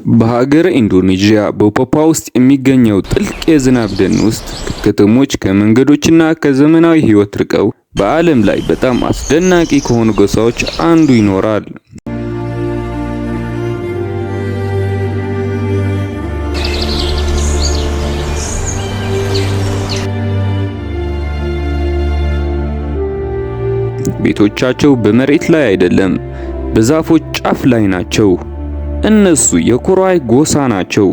በሀገረ ኢንዶኔዥያ በፓፓ ውስጥ የሚገኘው ጥልቅ የዝናብ ደን ውስጥ ከከተሞች ከመንገዶችና ከዘመናዊ ሕይወት ርቀው በዓለም ላይ በጣም አስደናቂ ከሆኑ ጎሳዎች አንዱ ይኖራል። ቤቶቻቸው በመሬት ላይ አይደለም፣ በዛፎች ጫፍ ላይ ናቸው። እነሱ የኮሮአይ ጎሳ ናቸው።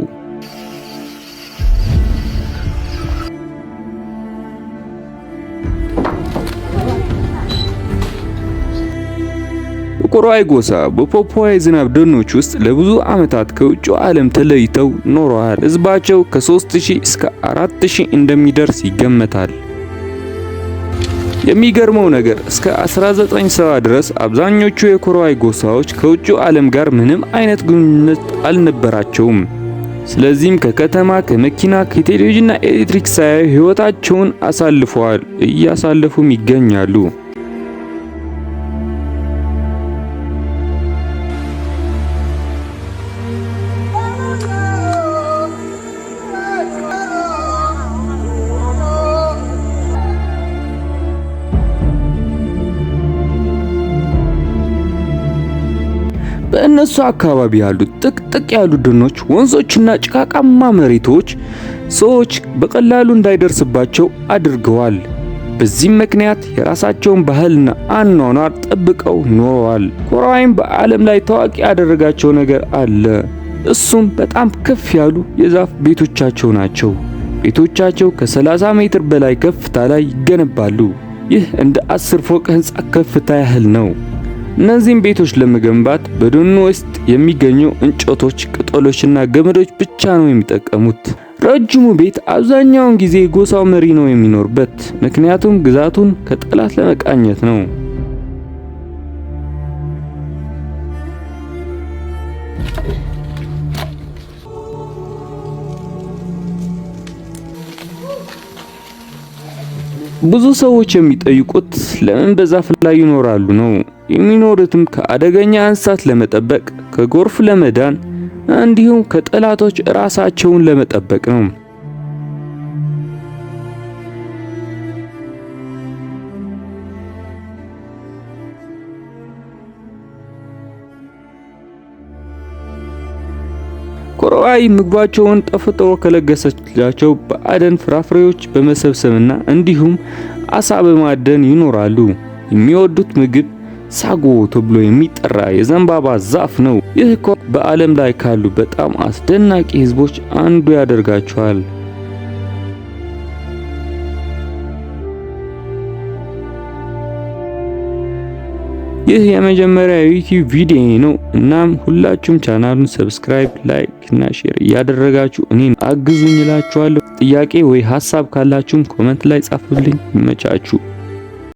የኮሮአይ ጎሳ በፓፑዋ የዝናብ ደኖች ውስጥ ለብዙ ዓመታት ከውጭው ዓለም ተለይተው ኖረዋል። ሕዝባቸው ከ3000 እስከ 4000 እንደሚደርስ ይገመታል። የሚገርመው ነገር እስከ 1970 ድረስ አብዛኞቹ የኮሮአይ ጎሳዎች ከውጭው ዓለም ጋር ምንም አይነት ግንኙነት አልነበራቸውም። ስለዚህም ከከተማ፣ ከመኪና፣ ከቴሌቪዥንና ኤሌክትሪክ ሳያዩ ሕይወታቸውን እያሳለፉም ይገኛሉ። በእነሱ አካባቢ ያሉት ጥቅጥቅ ያሉ ደኖች፣ ወንዞችና ጭቃቃማ መሬቶች ሰዎች በቀላሉ እንዳይደርስባቸው አድርገዋል። በዚህም ምክንያት የራሳቸውን ባህልና አኗኗር ጠብቀው ኖረዋል። ኮሮአይም በዓለም ላይ ታዋቂ ያደረጋቸው ነገር አለ። እሱም በጣም ከፍ ያሉ የዛፍ ቤቶቻቸው ናቸው። ቤቶቻቸው ከ30 ሜትር በላይ ከፍታ ላይ ይገነባሉ። ይህ እንደ 10 ፎቅ ህንጻ ከፍታ ያህል ነው። እነዚህም ቤቶች ለመገንባት በደኑ ውስጥ የሚገኙ እንጨቶች፣ ቅጠሎችና ገመዶች ብቻ ነው የሚጠቀሙት። ረጅሙ ቤት አብዛኛውን ጊዜ ጎሳው መሪ ነው የሚኖርበት፣ ምክንያቱም ግዛቱን ከጠላት ለመቃኘት ነው። ብዙ ሰዎች የሚጠይቁት ለምን በዛፍ ላይ ይኖራሉ ነው። የሚኖሩትም ከአደገኛ እንስሳት ለመጠበቅ፣ ከጎርፍ ለመዳን እንዲሁም ከጠላቶች ራሳቸውን ለመጠበቅ ነው። ኮሮአይ ምግባቸውን ተፈጥሮ ከለገሰቻቸው በአደን ፍራፍሬዎች በመሰብሰብና እንዲሁም አሳ በማደን ይኖራሉ። የሚወዱት ምግብ ሳጎ ተብሎ የሚጠራ የዘንባባ ዛፍ ነው። ይህ በዓለም ላይ ካሉ በጣም አስደናቂ ህዝቦች አንዱ ያደርጋቸዋል። ይህ የመጀመሪያ ዩቲዩብ ቪዲዮ ነው። እናም ሁላችሁም ቻናሉን ሰብስክራይብ፣ ላይክ እና ሼር እያደረጋችሁ እኔን አግዙኝ እላችኋለሁ። ጥያቄ ወይ ሐሳብ ካላችሁም ኮሜንት ላይ ጻፉልኝ። ይመቻችሁ።